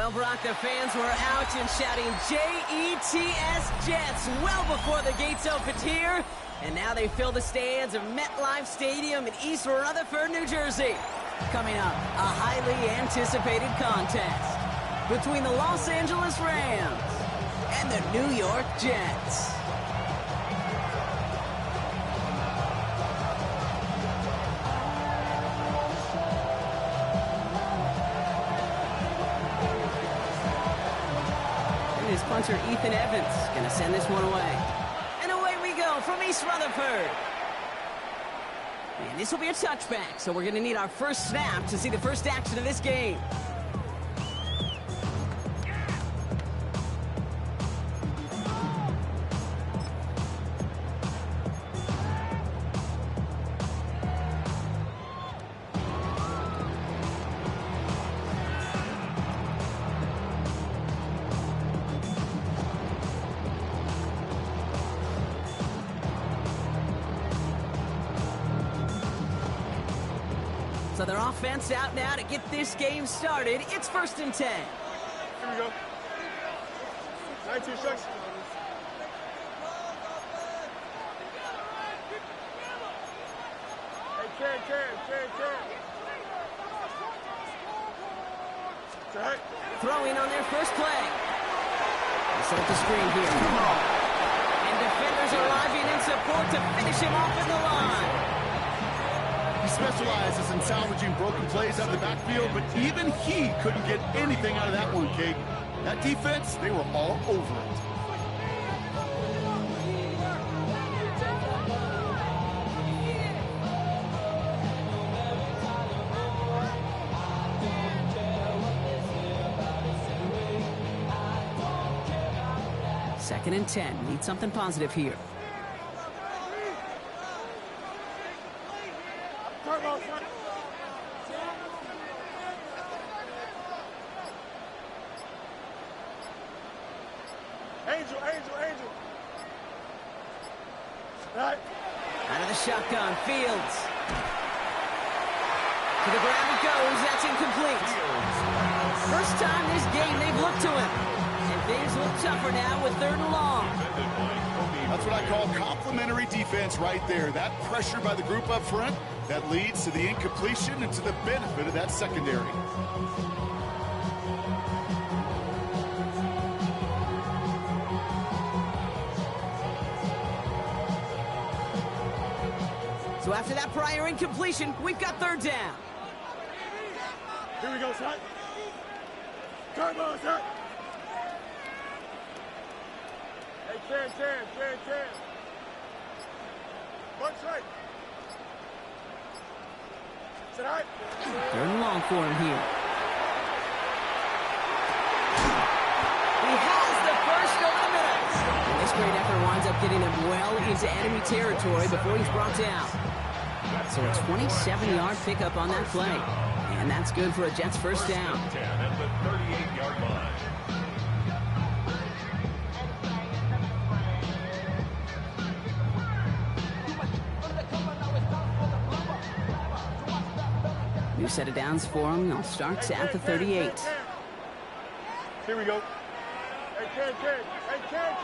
Well, Brock, the fans were out and shouting J-E-T-S Jets well before the gates opened here. And now they fill the stands of MetLife Stadium in East Rutherford, New Jersey. Coming up, a highly anticipated contest between the Los Angeles Rams and the New York Jets. And his punter, Ethan Evans, going to send this one away. And away we go from East Rutherford. And this will be a touchback, so we're going to need our first snap to see the first action of this game. So their offense out now to get this game started. It's 1st and 10. Here we go. 19 seconds. Hey, Cam. Right. Throwing on their first play. They set up the screen here. And defenders arriving in support to finish him off at the line. He specializes in salvaging broken plays out of the backfield, but even he couldn't get anything out of that one, Kate. That defense, they were all over it. Second and 10. Need something positive here. Angel. Right. Out of the shotgun, Fields. To the ground it goes. That's incomplete. First time this game they've looked to him. And things look tougher now with 3rd and long. That's what I call complimentary defense right there. That pressure by the group up front, that leads to the incompletion and to the benefit of that secondary. So after that prior incompletion, we've got 3rd down. Here we go, son. Turbo, son. Hey, Cam. Bunch right. Sit right. 3rd and long for him here. He has the first eliminate. And this great effort winds up getting him well into enemy territory before he's brought down. So a 27-yard pickup on that play. And that's good for a Jets first down. At the 38-yard line. New set of downs for him. He'll start at the 38. Here we go. Hey, Cam.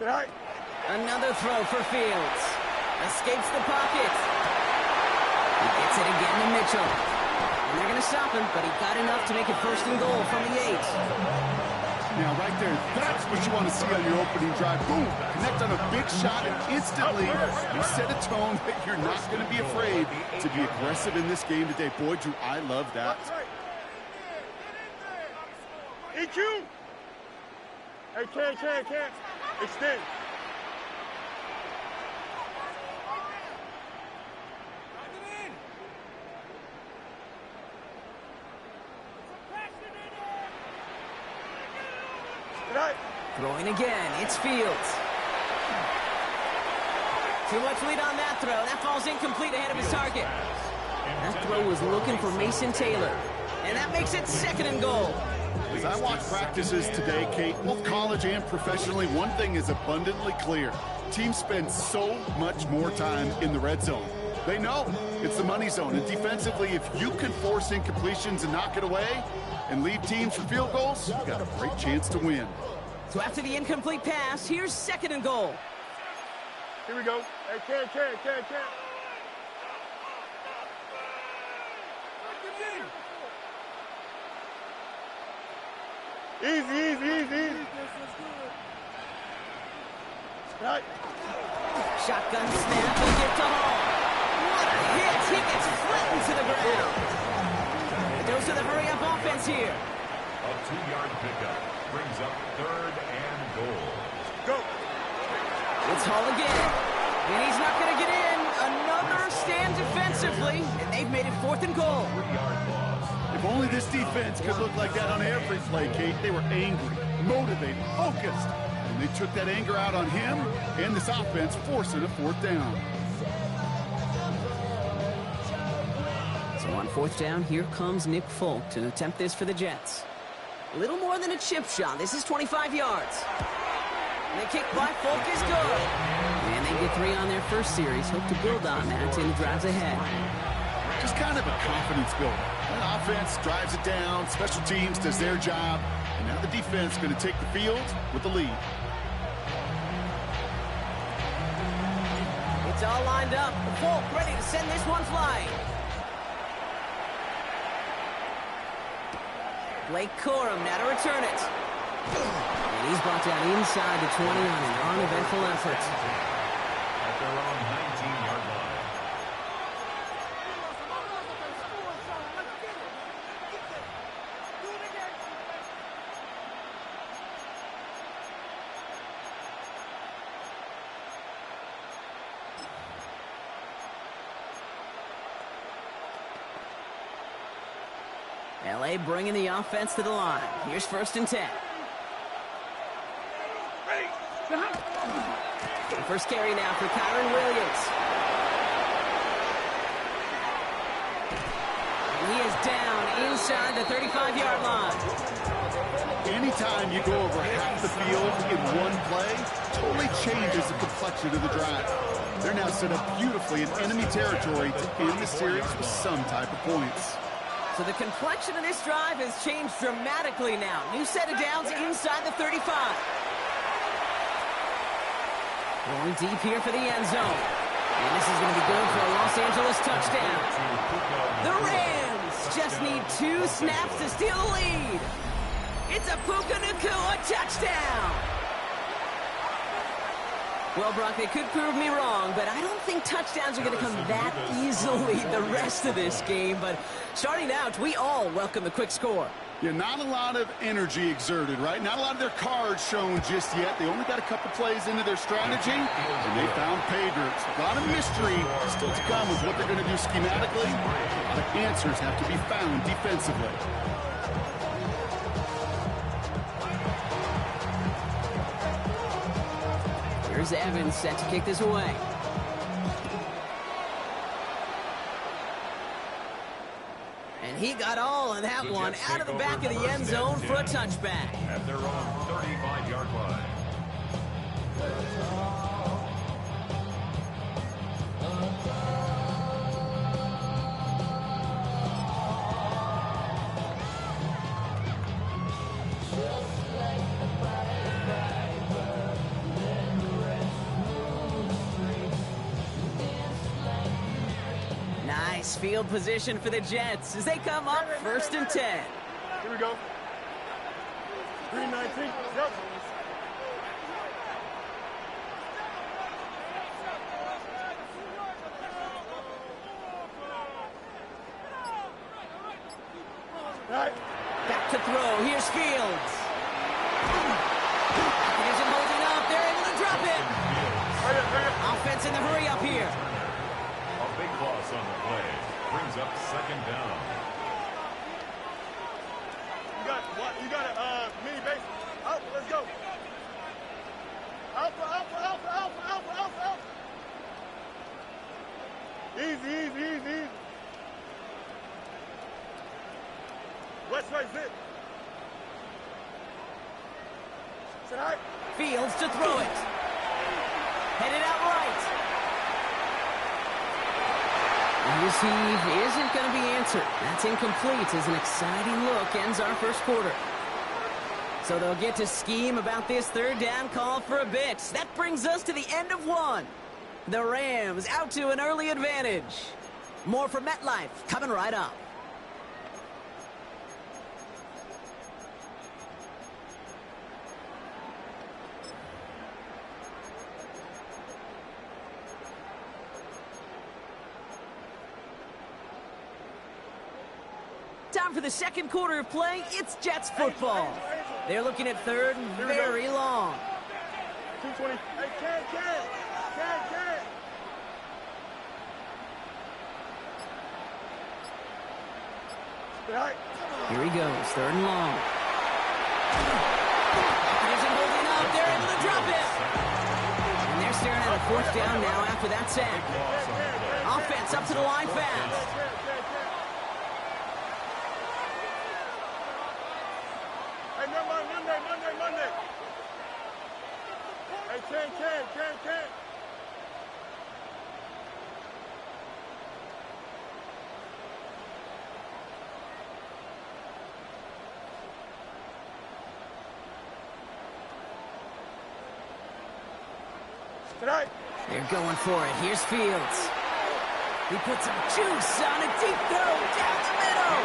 Right. Another throw for Fields. Escapes the pocket. He gets it again to Mitchell. And they're going to stop him, but he got enough to make it 1st and goal from the 8. Now, right there, that's what you want to see on your opening drive. Boom! Connect on a big shot, and instantly you set a tone that you're not going to be afraid to be aggressive in this game today. Boy, do I love that. EQ! Hey, Cam. Extend. Right. Throwing again. It's Fields. Too much lead on that throw. That falls incomplete ahead of his target. That throw was looking for Mason Taylor. And that makes it 2nd and goal. As I watch practices today, Kate, both college and professionally, one thing is abundantly clear. teams spend so much more time in the red zone. They know it's the money zone. And defensively, if you can force incompletions and knock it away and leave teams for field goals, you got a great chance to win. So after the incomplete pass, here's 2nd and goal. Here we go. Hey, Ken. Easy. Right. Shotgun snap and get to Hall. What a hit! He gets flattened to the ground. It goes to the hurry-up offense here. A 2-yard pickup brings up 3rd and goal. Go. It's Hall again. And he's not going to get in. Another stand defensively. And they've made it 4th and goal. 3-yard loss. If only this defense could look like that on every play, Kate. They were angry, motivated, focused. And they took that anger out on him and this offense, forcing a 4th down. So on 4th down, here comes Nick Folk to attempt this for the Jets. A little more than a chip shot. This is 25 yards. And the kick by Folk is good. And they get 3 on their first series. Hope to build on that in the drives ahead. Just kind of a confidence builder. The offense drives it down. Special teams does their job. And now the defense going to take the field with the lead. It's all lined up. Folk ready to send this one flying. Blake Corum now to return it. And he's brought down inside the 20 on an uneventful effort. At their own 19-yard line. LA bringing the offense to the line. Here's 1st and 10. The first carry now for Kyron Williams. And he is down inside the 35-yard line. Anytime you go over half the field in one play, totally changes the complexion of the drive. They're now set up beautifully in enemy territory to end the series with some type of points. So the complexion of this drive has changed dramatically now. New set of downs inside the 35. Going deep here for the end zone. And this is going to be good for a Los Angeles touchdown. The Rams just need 2 snaps to steal the lead. It's a Puka Nacua touchdown. Well, Brock, they could prove me wrong, but I don't think touchdowns are going to come that easily the rest of this game. But starting out, we all welcome the quick score. Yeah, not a lot of energy exerted, right? Not a lot of their cards shown just yet. They only got a couple plays into their strategy, and they found pay dirt. A lot of mystery still to come with what they're going to do schematically. A lot of answers have to be found defensively. Here's Evans set to kick this away. And he got all of that one out of the back of the end zone for a touchback. At their own 35-yard line. Nice field position for the Jets as they come up 1st and 10. Here we go. 319. Yep. Right. Back to throw. Here's Fields. He isn't holding up. They're able to drop it. Offense in the hurry up here. A big loss on the play. Brings up 2nd down. You got a mini base. Out, let's go. Alpha. Easy. West right zip. Tonight. Fields to throw it. Headed out right. And receive isn't going to be answered. That's incomplete as an exciting look ends our first quarter. So they'll get to scheme about this third down call for a bit. That brings us to the end of one. The Rams out to an early advantage. More from MetLife coming right up. Time for the second quarter of play. It's Jets football. They're looking at third and very long. 220. Hey, Ken. Here he goes, third and long. Isn't holding up. They're able to drop it. And they're staring at a fourth down now after that sack. Offense up to the line fast. Hey, Monday. Hey, Ken. Tonight. They're going for it. Here's Fields. He puts some juice on a deep throw down the middle.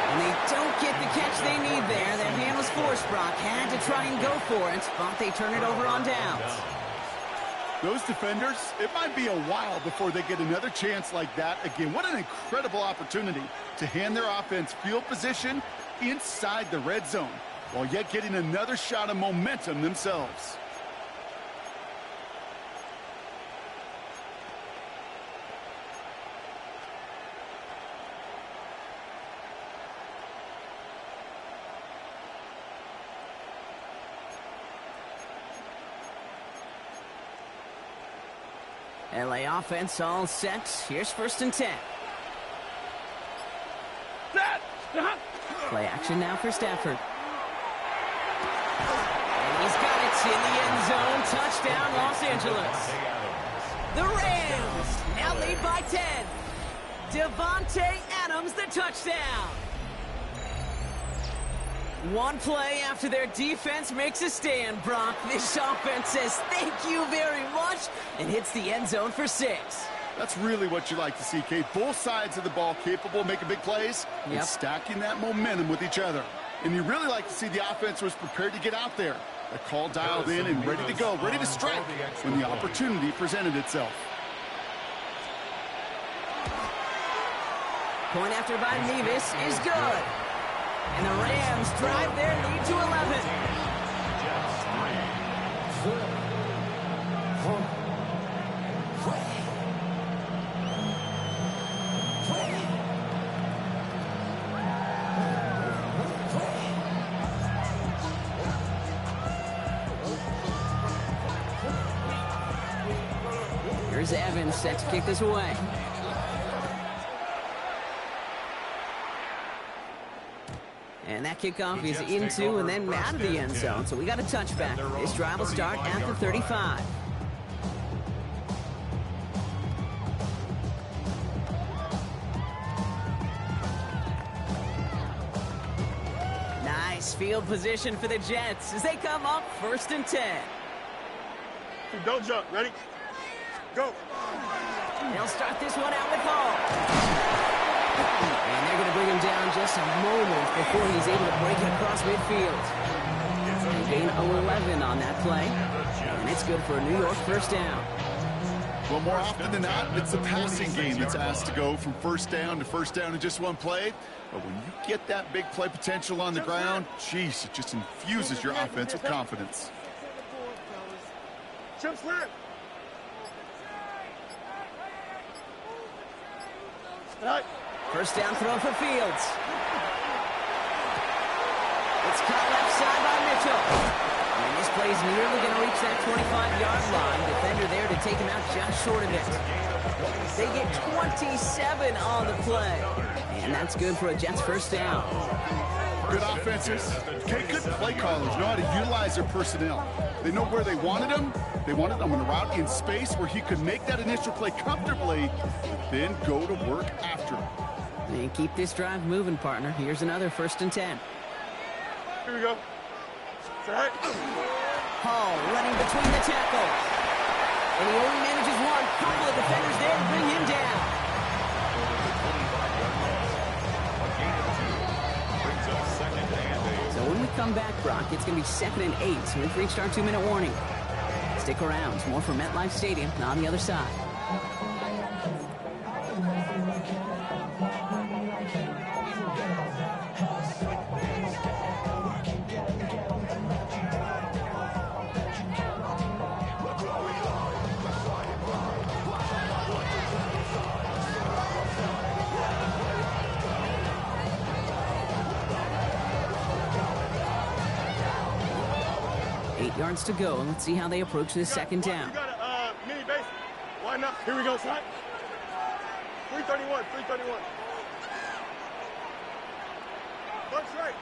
And they don't get the catch they need there. Their hand was forced, Brock. Had to try and go for it, but they turn it over on downs. Those defenders, it might be a while before they get another chance like that again. What an incredible opportunity to hand their offense field position inside the red zone, while yet getting another shot of momentum themselves. LA offense all set. Here's 1st and 10. Play action now for Stafford. And he's got it in the end zone. Touchdown, Los Angeles. The Rams now lead by 10. Devontae Adams, the touchdown. One play after their defense makes a stand, Brock. This offense says thank you very much and hits the end zone for 6. That's really what you like to see, Kate. Both sides of the ball capable of making big plays and stacking that momentum with each other. And you really like to see the offense was prepared to get out there. The call dialed in and ready to go, ready to strike when the opportunity presented itself. Point after by Nevis is good. And the Rams drive their lead to 11. Here's Evans set to kick this away. And that kickoff is into and then out of the end zone. So we got a touchback. This drive will start at the 35. Nice field position for the Jets as they come up 1st and 10. Don't jump. Ready? Go. They'll start this one out with Hall. And they're going to bring him down just a moment before he's able to break it across midfield. And gain 11 on that play. And it's good for a New York 1st down. Well, more often than not, it's the passing game that's asked to go from 1st down to 1st down in just one play. But when you get that big play potential on the ground, geez, it just infuses your offense with confidence. Jump slip. Right. 1st down throw for Fields. It's caught left side by Mitchell. And this play's nearly going to reach that 25-yard line. Defender there to take him out just short of it. They get 27 on the play. And that's good for a Jets first down. Good offenses. Okay, good play callers know how to utilize their personnel. They know where they wanted him. They wanted him on a route in space where he could make that initial play comfortably, then go to work after him. And keep this drive moving, partner. Here's another 1st and 10. Here we go. Set. Hall running between the tackles. And he only manages one. Couple of defenders there to bring him down. So when we come back, Brock, it's going to be 2nd and 8. So we've reached our 2-minute warning. Stick around. More from MetLife Stadium on the other side. Yards to go, and let's see how they approach this 2nd down. You got a mini base. Why not? Here we go, son. 331, 331. Bunch right.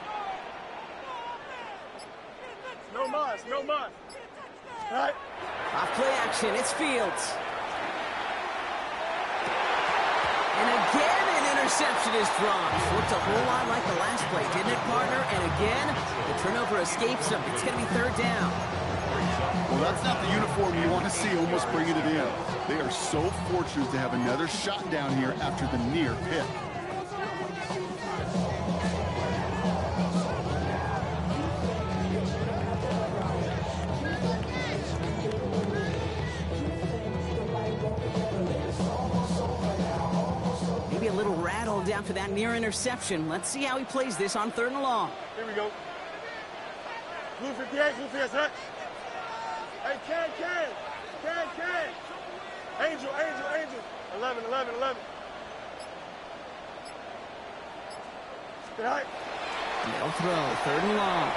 No mas, no mas. All right. Off play action, it's Fields. And again, an interception is drawn. Looked a whole lot like the last play, didn't it, partner? And again, the turnover escapes him. It's going to be 3rd down. Well, that's not the uniform you want to see almost bringing it in. They are so fortunate to have another shot down here after the near pick. Maybe a little rattled after that near interception. Let's see how he plays this on 3rd and long. Here we go. Blue 58, blue 58. Hey, Ken. Angel. 11. Good night. No throw, 3rd and long.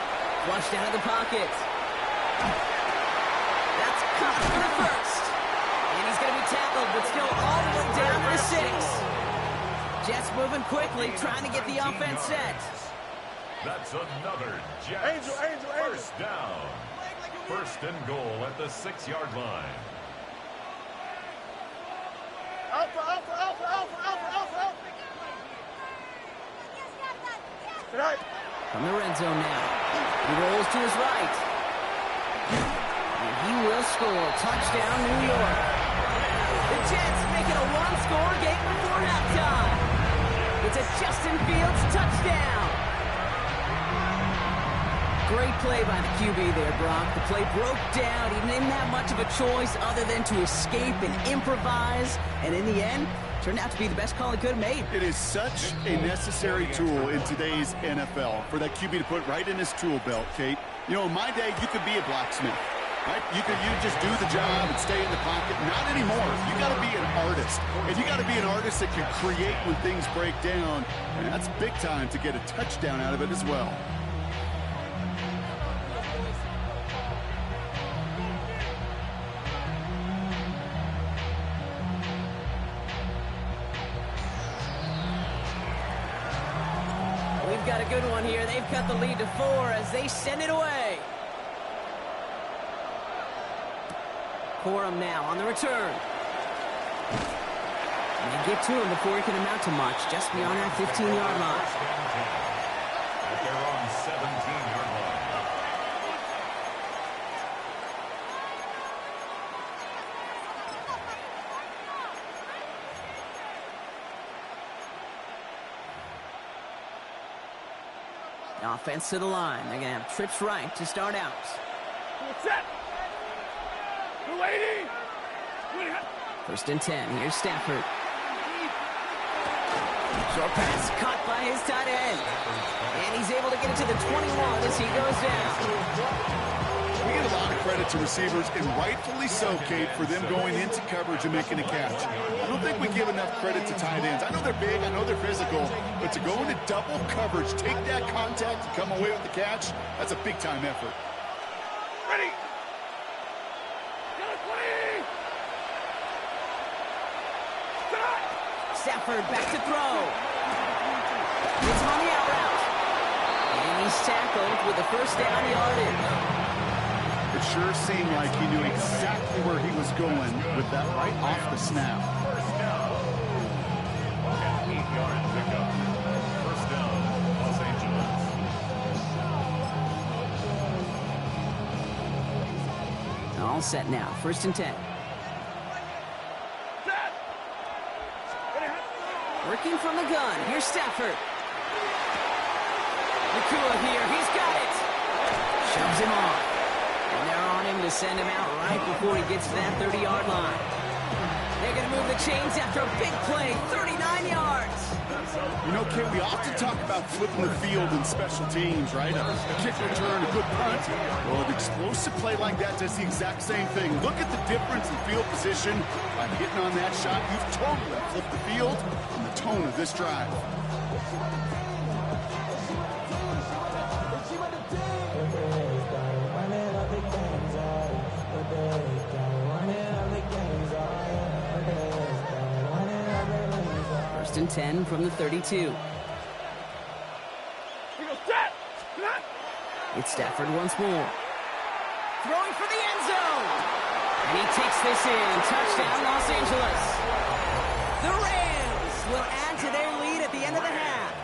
Flushed out of the pocket. That's caught for the 1st. And he's going to be tackled, but still all the way down to the 6. Jets moving quickly, trying to get the offense set. That's another Jets. Angel. 1st down. 1st and goal at the 6-yard line. Alpha. Good night. From the red zone now. He rolls to his right. And he will score. Touchdown, New York. The Jets make it a 1-score game before halftime. It's a Justin Fields touchdown. Great play by the QB there, Brock. The play broke down. He didn't have much of a choice other than to escape and improvise. And in the end, turned out to be the best call he could have made. It is such a necessary tool in today's NFL for that QB to put right in his tool belt, Kate. You know, in my day, you could be a blacksmith, right? You just do the job and stay in the pocket. Not anymore. You got to be an artist. And you got to be an artist that can create when things break down. And that's big time to get a touchdown out of it as well. Got a good one here. They've cut the lead to 4 as they send it away. Corum now on the return. And they get to him before he can amount to much, just beyond that 15-yard line. At their own 17-yard line. Offense to the line. They're going to have trips right to start out. Set. 280. 1st and 10. Here's Stafford. Short pass caught by his tight end. And he's able to get it to the 21 as he goes down. We give a lot of credit to receivers, and rightfully so, Kate, for them going into coverage and making a catch. I don't think we give enough credit to tight ends. I know they're big, I know they're physical, but to go into double coverage, take that contact, and come away with the catch, that's a big-time effort. Ready. Stafford back to throw. It's on the out route. And he's tackled with the first down yardage. It sure seemed like he knew exactly where he was going with that right off the snap. First down. And 8-yard pickup. First down, Los Angeles. All set now. 1st and 10. Working from the gun. Here's Stafford. Nakua here. He's got it. Shoves him off. And they're on him to send him out right before he gets to that 30-yard line. They're going to move the chains after a big play. 39 yards. You know, Kate, we often talk about flipping the field in special teams, right? A kick return, a good punt. Well, an explosive play like that does the exact same thing. Look at the difference in field position. By hitting on that shot, you've totally flipped the field and the tone of this drive. First and 10 from the 32. It's Stafford once more. Throwing for the end zone. And he takes this in. Touchdown, Los Angeles. The Rams will add to their lead at the end of the half.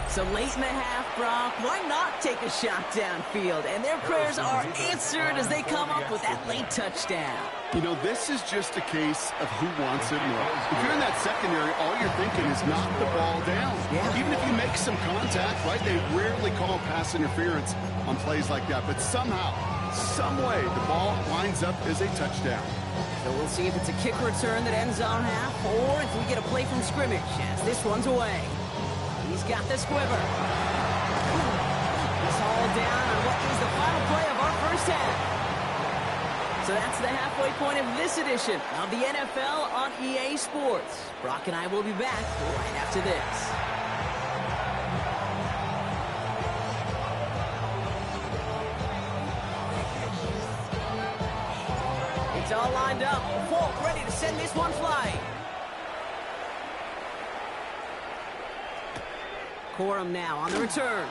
So late in the half, Brock, why not take a shot downfield? And their prayers are answered as they come up with that late touchdown. You know, this is just a case of who wants it more. If you're in that secondary, all you're thinking is knock the ball down. Yeah. Even if you make some contact, right, they rarely call pass interference on plays like that. But somehow, some way, the ball winds up as a touchdown. So we'll see if it's a kick return that ends on half, or if we get a play from scrimmage as this one's away. He's got the squiver. He's hauled down on what is the final play of our first half. So that's the halfway point of this edition of the NFL on EA Sports. Brock and I will be back right after this. It's all lined up. Falk ready to send this one flying. Corum now on the return.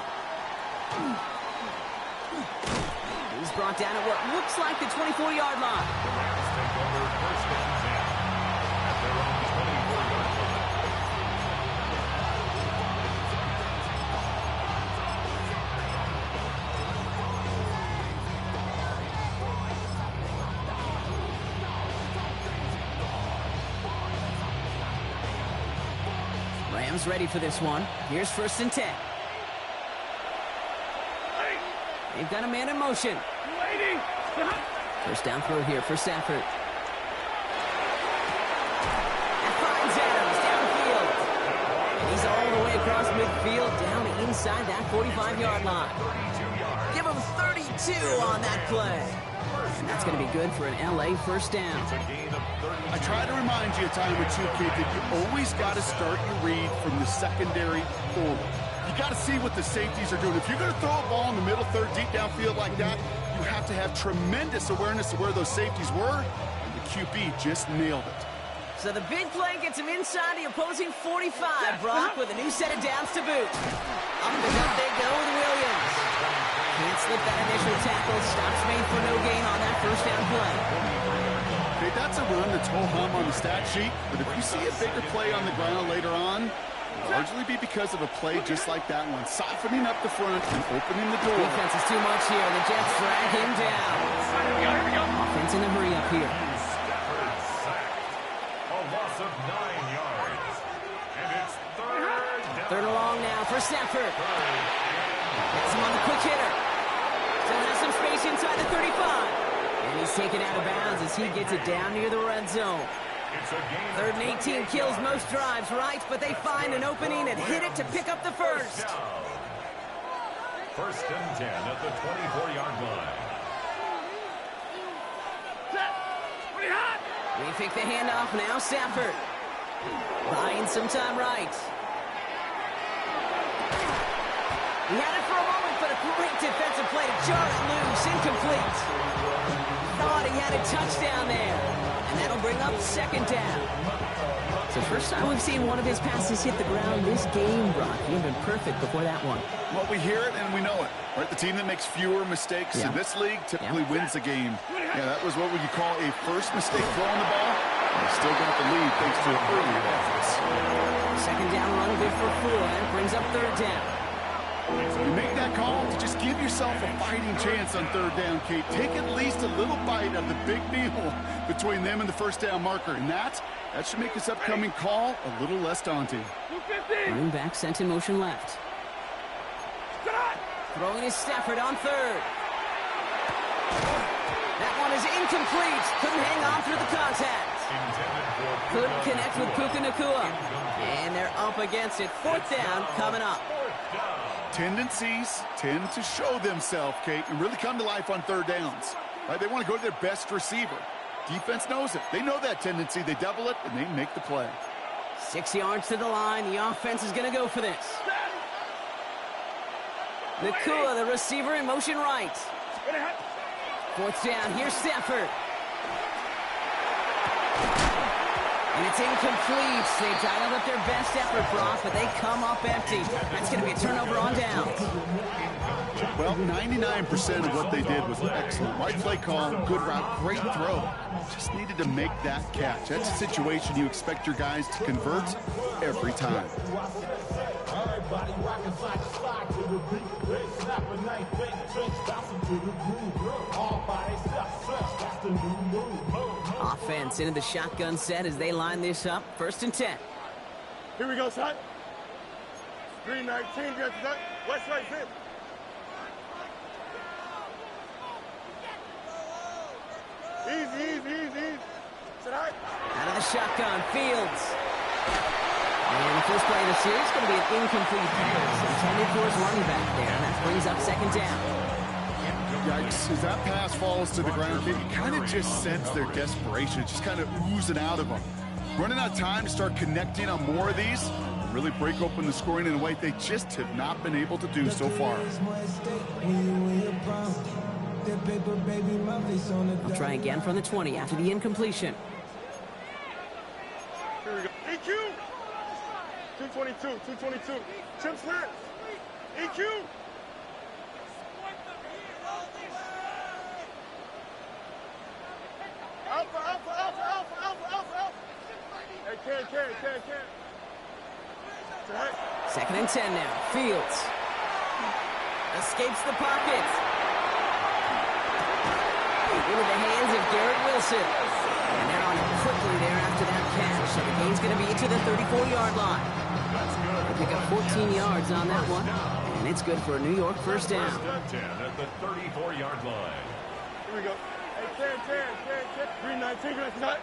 He's brought down at what looks like the 24-yard line. The Rams take over first and 10 at their own 24-yard line. Rams ready for this one. Here's 1st and 10. They've got a man in motion. First down throw here for Stafford. That finds Adams downfield. And he's all the way across midfield down inside that 45-yard line. Give him 32 on that play. And that's going to be good for an LA first down. It's a gain of 30. I try to remind you a time or two, Kate, that you always got to start your read from the secondary forward. You got to see what the safeties are doing. If you're going to throw a ball in the middle third, deep downfield like that, you have to have tremendous awareness of where those safeties were, and the QB just nailed it. So the big play gets him inside the opposing 45, Brock, with a new set of downs to boot. Up and up they go with Williams. Can't slip that initial tackle. Stops made for no gain on that first down play. Okay, that's a run that's ho-hum on the stat sheet, but if you see a bigger play on the ground later on, largely be because of a play just like that one, softening up the front and opening the door. Defense is too much here. The Jets drag him down. Offense in a hurry up here. Stafford sacked. A loss of 9 yards. And it's third down. Third and long now for Stafford. Gets him on the quick hitter. Still has some space inside the 35. And he's taken out of bounds as he gets it down near the red zone. It's a gain of 3rd and 18 kills most drives, right? But they find an opening and hit it to pick up the first. First and 10 at the 24-yard line. They fake the handoff now, Stafford. Buying some time right. He had it for a moment, but a Great defensive play to jar it loose. Incomplete. Thought he had a touchdown there. And that'll bring up second down. It's the first time we've seen one of his passes hit the ground this game, Brock. He'd been perfect before that one. Well, we hear it and we know it. Right? The team that makes fewer mistakes in this league typically wins the game. Yeah, that was what would you call a first mistake throwing the ball. They still got the lead thanks to earlier efforts. Second down run good for 4. That brings up third down. You make that call to just give yourself a fighting chance on third down, Kate. Take at least a little bite of the big meal between them and the first down marker. And that should make this upcoming call a little less daunting. Running back sent in motion left. Throwing is Stafford on third. That one is incomplete. Couldn't hang on through the contact. Couldn't connect with Puka Nacua. And they're up against it. Fourth down coming up. Tendencies tend to show themselves, Kate, and really come to life on third downs. Right? They want to go to their best receiver. Defense knows it. They know that tendency. They double it, and they make the play. 6 yards to the line. The offense is going to go for this. Nacua, the receiver, in motion right. Fourth down. Here's Stafford. And it's incomplete. They dialed up their best effort, Brock, but they come up empty. That's going to be a turnover on downs. Well, 99% of what they did was excellent. Right play call, good route, great throw. Just needed to make that catch. That's a situation you expect your guys to convert every time. Offense into the shotgun set as they line this up. First and 10. Here we go, son. 319, West right here. Easy. Out of the shotgun, Fields. And the first play of the series is going to be an incomplete pass intended for his running back there. And that brings up second down. Yikes, as that pass falls to the ground, you kind of just sense their desperation. It's just kind of oozing out of them. Running out of time to start connecting on more of these, really break open the scoring in a way they just have not been able to do so far. I'll try again from the 20 after the incompletion. Here we go. EQ! 222. Chip snap. EQ! Alpha. Hey, can. Second and 10 now. Fields. Escapes the pocket. Into the hands of Garrett Wilson. And they're on it quickly there after that catch. So the gain's going to be into the 34-yard line. They pick up 14 yards on that one. And it's good for a New York first down. First and 10 at the 34-yard line. Here we go. Hey, can. 319, tonight.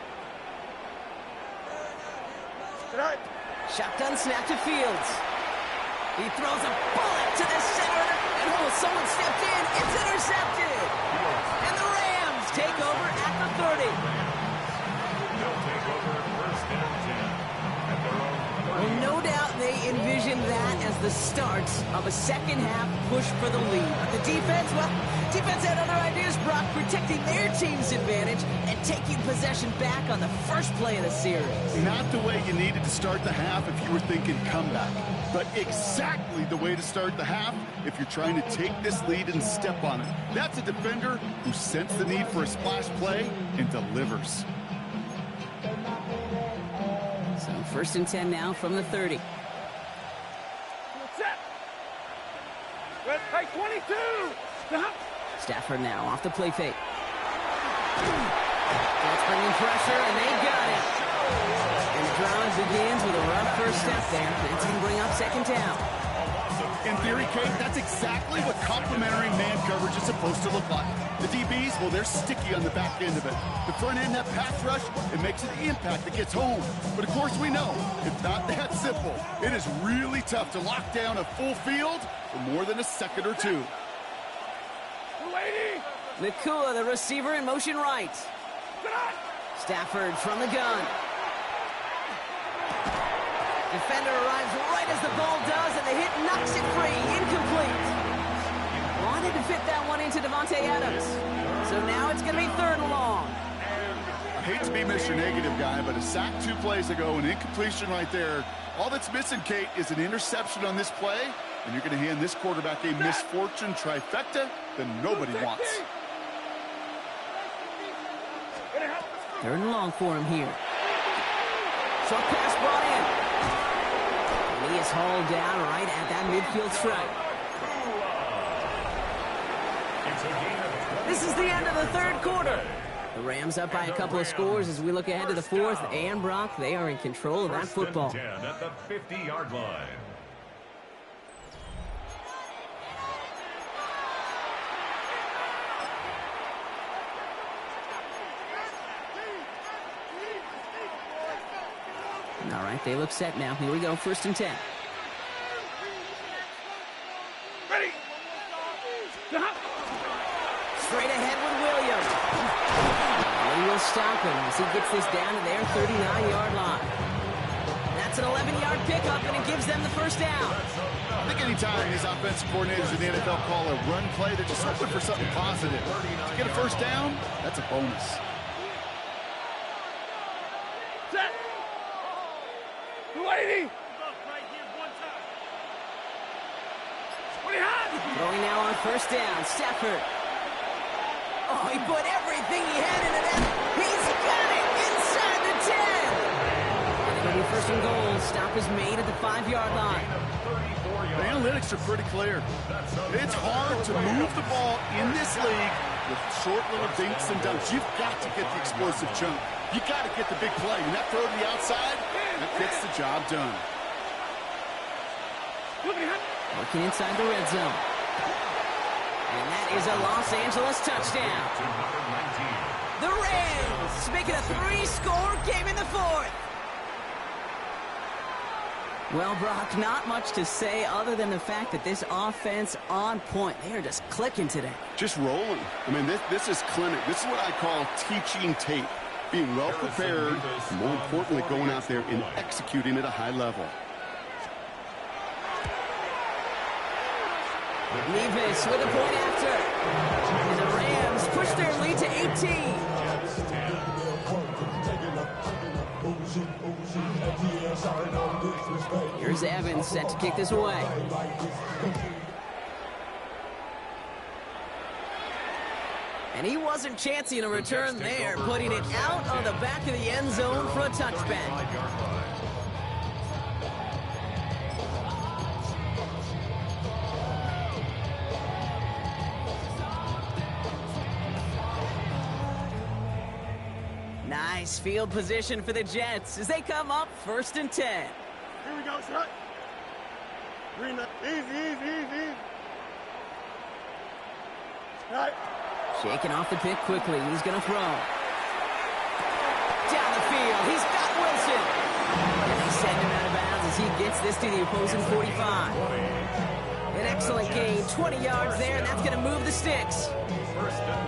Shotgun snap to Fields. He throws a bullet to the center. And someone stepped in. It's intercepted. And the Rams take over at the 30. They'll take over first and 10 at their own 30. Well, no doubt they envisioned that as the start of a second-half push for the lead. But the defense, defense had other ideas, Brock, protecting their team's advantage and taking possession back on the first play of the series. Not the way you needed to start the half if you were thinking comeback, but exactly the way to start the half if you're trying to take this lead and step on it. That's a defender who sensed the need for a splash play and delivers. So first and 10 now from the 30. Hey, 22. Stafford now off the play fake. That's bringing pressure, and they got it. And the drive begins with a rough first step there. That's going to bring up second down. In theory, Kate, that's exactly what complementary man coverage is supposed to look like. The DBs, well, they're sticky on the back end of it. The front end, that pass rush, it makes an impact that gets home. But of course we know, it's not that simple. It is really tough to lock down a full field for more than a second or two. Nacua, the receiver, in motion right. Stafford from the gun. Defender arrives right as the ball does, and the hit knocks it free. Incomplete. Davante Adams. So now it's going to be 3rd and long. I hate to be Mr. Negative guy, but a sack 2 plays ago, an incompletion right there. All that's missing, Kate, is an interception on this play, and you're going to hand this quarterback a misfortune trifecta that nobody wants. 3rd and long for him here. Short pass brought in. And he is hauled down right at that midfield stripe. This is the end of the 3rd quarter. The Rams up by a couple of scores as we look ahead to the 4th. And Brock, they are in control of that football. 10 at the 50-yard line. All right, they look set now. Here we go, 1st and 10. Ready. Straight ahead with Williams. They will stop him as he gets this down to their 39-yard line. That's an 11-yard pickup, and it gives them the 1st down. I think anytime these offensive coordinators in the NFL call a run play, they're just looking for something positive. To get a 1st down, that's a bonus. Set. 280. Throwing now on 1st down, Stafford. Oh, he put everything he had into that. He's got it inside the 10. And it'll be 1st and goal. Stop is made at the 5-yard line. The analytics are pretty clear. It's hard to move the ball in this league with short little dinks and dunks. You've got to get the explosive chunk. You got to get the big play. And that throw to the outside, that gets the job done. Working inside the red zone. And that is a Los Angeles touchdown. The Rams making a 3-score game in the 4th. Well, Brock, not much to say other than the fact that this offense on point. They are just clicking today. Just rolling. I mean, this is clinic. This is what I call teaching tape. Being well prepared, and more importantly, going out there and executing at a high level. Nevis with a point after. And the Rams push their lead to 18. Here's Evans set to kick this away. And he wasn't chancing a return there, putting it out on the back of the end zone for a touchback. Nice field position for the Jets as they come up 1st and 10. Here we go, shot. Green, easy. Right. Shaking off the pick quickly. He's going to throw. Down the field. He's got Wilson. And they send him out of bounds as he gets this to the opposing 45. An excellent gain. 20 yards there, and that's going to move the sticks.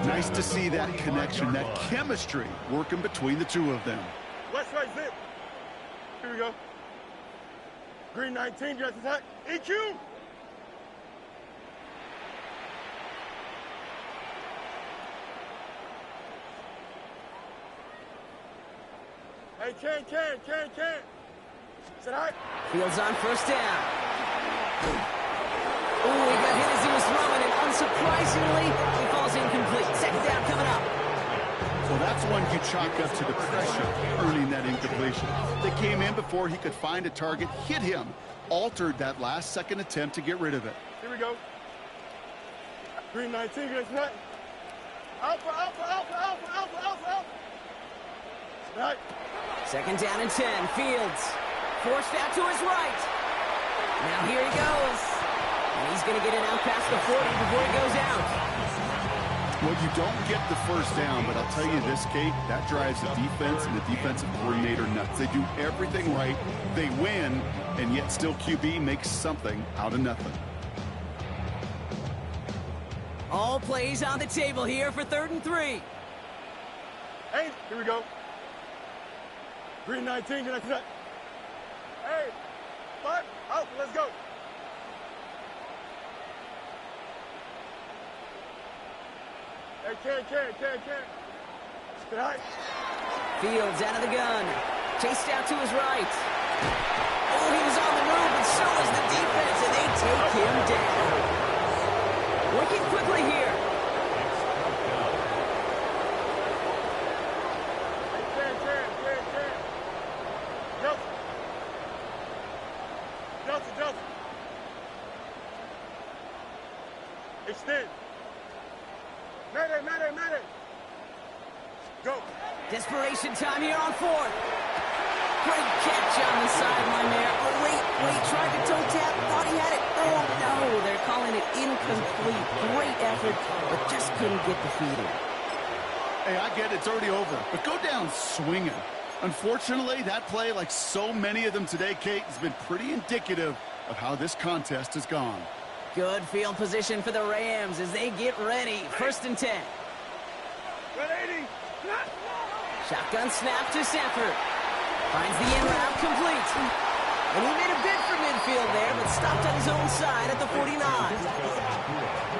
Nice to see that connection, that chemistry working between the two of them. West right zip. Here we go. Green 19, just attack. EQ. Hey, can. Sit high. Fields on 1st down. Oh, he got hit as he was throwing it. Unsurprisingly, he falls incomplete. 2nd down coming up. So that's one you chalk up to the pressure, earning that incompletion. They came in before he could find a target, hit him, altered that last-second attempt to get rid of it. Here we go. Green 19, just attack. Alpha. Right. 2nd down and 10. Fields forced out to his right. Now here he goes. And he's going to get it out past the 40 before he goes out. Well, you don't get the 1st down, but I'll tell you this, Kate, that drives the defense and the defensive coordinator nuts. They do everything right. They win, and yet still QB makes something out of nothing. All plays on the table here for 3rd and 3. Hey, here we go. Green 19, get that. Hey, 5, out, let's go. Hey, Ken. Get high. Fields out of the gun. Chased out to his right. Oh, he was on the move, and so was the defense, and they take him down. Working quickly here. Hey, Ken. Nelson. Extend. Mayday. Go. Desperation time here on fourth. Great catch on the sideline there. Oh, wait, tried to toe tap, thought he had it. Oh, no, they're calling it incomplete. Great effort, but just couldn't get the feed in. Hey, I get it, it's already over, but go down swinging. Unfortunately, that play, like so many of them today, Kate, has been pretty indicative of how this contest has gone. Good field position for the Rams as they get ready. 1st and 10. 180. Shotgun snap to Sanford. Finds the in route complete. And he made a bid for midfield there, but stopped on his own side at the 49.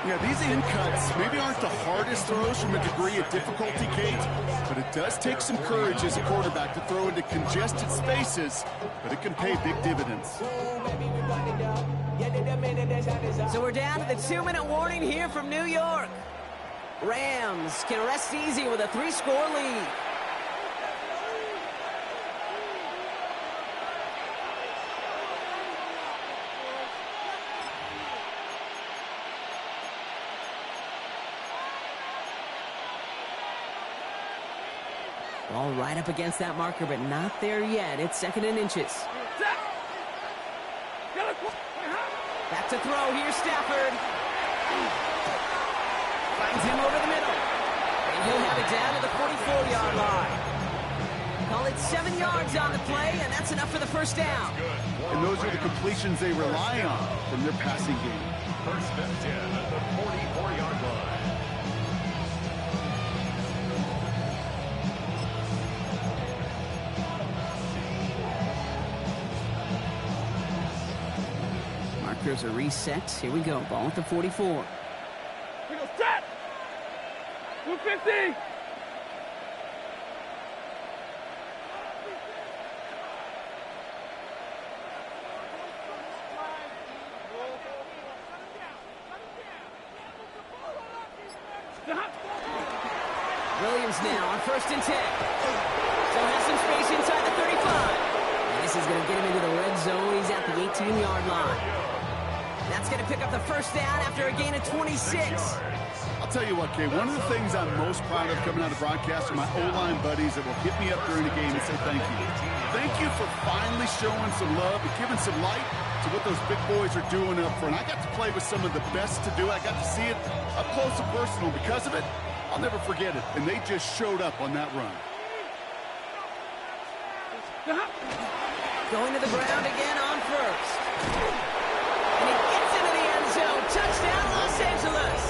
Yeah, these in cuts maybe aren't the hardest throws from a degree of difficulty, Kate, but it does take some courage as a quarterback to throw into congested spaces, but it can pay big dividends. So we're down to the 2-minute warning here from New York. Rams can rest easy with a 3-score lead. Ball right up against that marker, but not there yet. It's 2nd and inches. Back to throw. Here's Stafford. Finds him over the middle. And he'll have it down to the 44-yard line. Call it 7 yards on the play, and that's enough for the 1st down. And those are the completions they rely on from their passing game. 1st and 10 at the 44-yard line. Markers are reset. Here we go. Ball at the 44. We go set. 250. Williams now on 1st and 10. Still has some space inside the 35. And this is going to get him into the red zone. He's at the 18-yard line. That's going to pick up the 1st down after a gain of 26. I'll tell you what, Kay, one of the things I'm most proud of coming out of broadcast are my O-line buddies that will hit me up during the game and say thank you. Thank you for finally showing some love and giving some light to what those big boys are doing up front. I got to play with some of the best to do it. I got to see it up close and personal. Because of it, I'll never forget it. And they just showed up on that run. Going to the ground again on 1st. And he gets into the end zone. Touchdown, Los Angeles.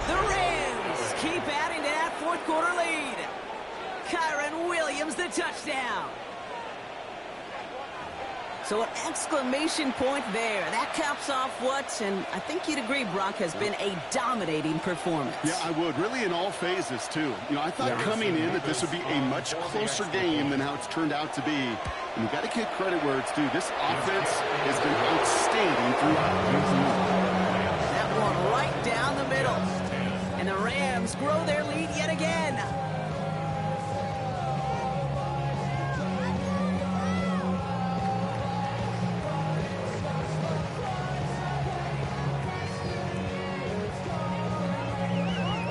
The Rams keep adding to that 4th quarter lead. Kyron Williams, the touchdown. So an exclamation point there. That caps off what, and I think you'd agree, Brock, has been a dominating performance. Yeah, I would. Really in all phases, too. You know, I thought coming in that this would be a much closer game than how it's turned out to be. And you got to give credit where it's due. This offense has been outstanding throughout. That one right down the middle. And the Rams grow their lead yet again.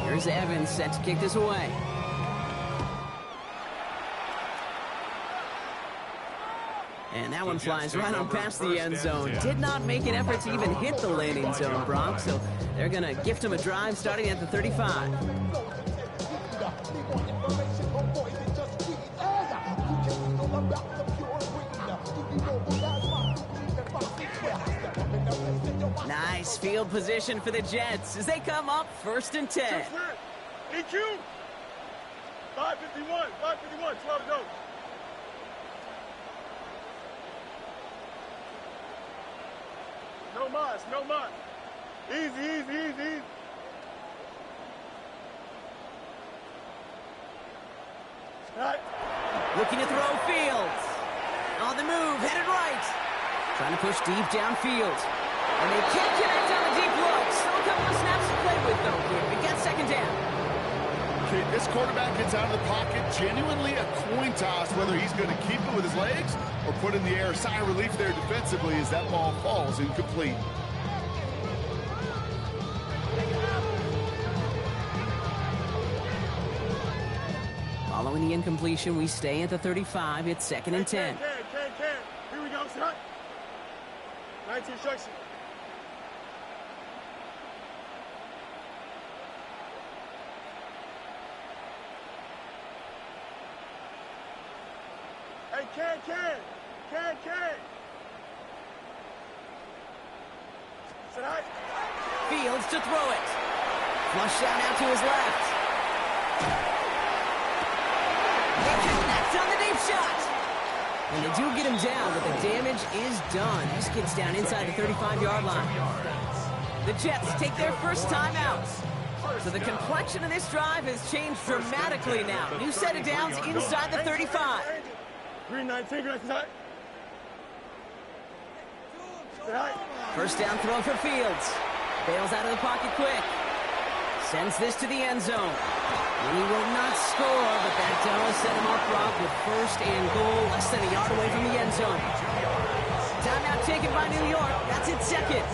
Here's Evans set to kick this away. And that one flies right on past the end zone. Did not make an effort to even hit the landing zone, Brock. So they're going to gift him a drive starting at the 35. Nice field position for the Jets as they come up 1st and 10. EQ. 551, 12 to go. No mas. Easy. All right. Looking to throw Fields. On the move, headed right. Trying to push deep downfield. And they can't connect on the deep look. Still a couple of snaps to play with, though, here. We got second down. Okay, this quarterback gets out of the pocket. Genuinely a coin toss whether he's going to keep it with his legs or put in the air. Sigh of relief there defensively as that ball falls incomplete. Following the incompletion, we stay at the 35. It's second and 10. Can. Here we go, son. 19 instruction. Hey, can. Sit high. Fields to throw it. Flush down out to his left. They connect on the deep shot. And they do get him down, but the damage is done. This kid's down inside the 35-yard line. The Jets take their first time out. So the complexion of this drive has changed dramatically now. New set of downs inside the 35. Green 19, green 19. First down throw for Fields. Bails out of the pocket quick. Sends this to the end zone. And he will not score, but that does set him up, Brock, with first and goal, less than a yard away from the end zone. Timeout taken by New York. That's its second.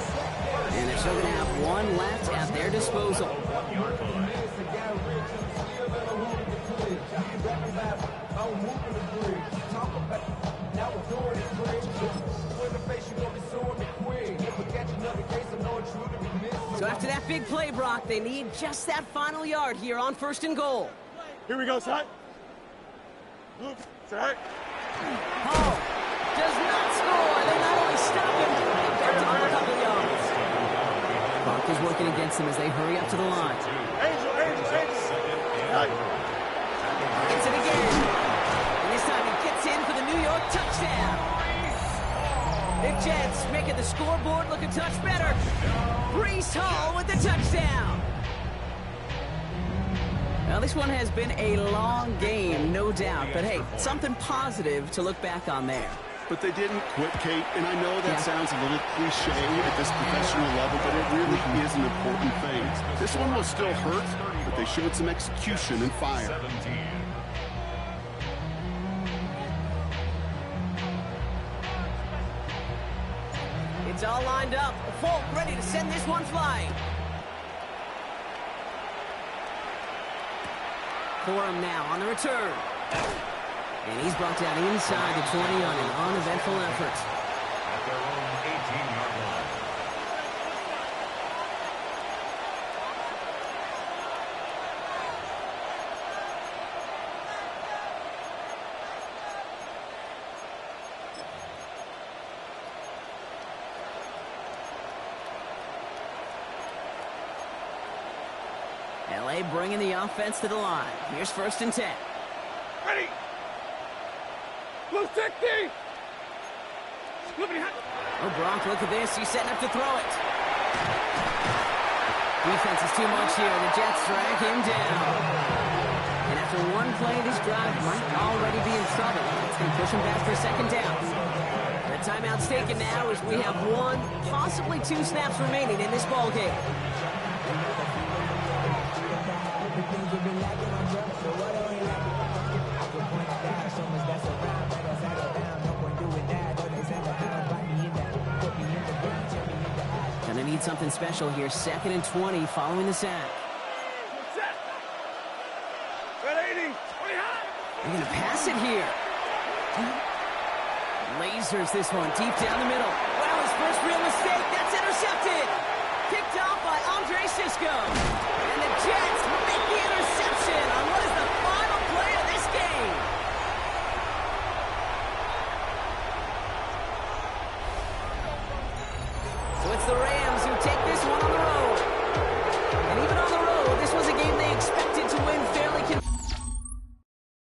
And they're still going to have one left at their disposal. So after that big play, Brock, they need just that final yard here on first and goal. Here we go, son. Luke, set. Hall does not score. They not only stop him, they picked him up a couple yards. Brock is working against them as they hurry up to the line. Angel. Gets it again. And this time he gets in for the New York touchdown. The Jets making the scoreboard look a touch better. Breece Hall with the touchdown. Now, this one has been a long game, no doubt. But, hey, something positive to look back on there. But they didn't quit, Kate, and I know that sounds a little cliche at this professional level, but it really is an important thing. This one will still hurt, but they showed some execution and fire. It's all lined up. Folk ready to send this one flying. Forum now on the return. And he's brought down inside the 20 on an uneventful effort. At their own 18-yard line. LA bringing the offense to the line. Here's first and 10. Ready. Blue 60. Oh, Brock, look at this. He's setting up to throw it. Defense is too much here. The Jets drag him down. And after one play, this drive might already be in trouble. It's going to push him back for a second down. The timeout's taken now as we have one, possibly two snaps remaining in this ball game. Gonna need something special here. Second and 20 following the sack. They're gonna pass it here. Lasers this one deep down the middle. Well, his first real mistake. That's intercepted. Picked off by Andre Sisco.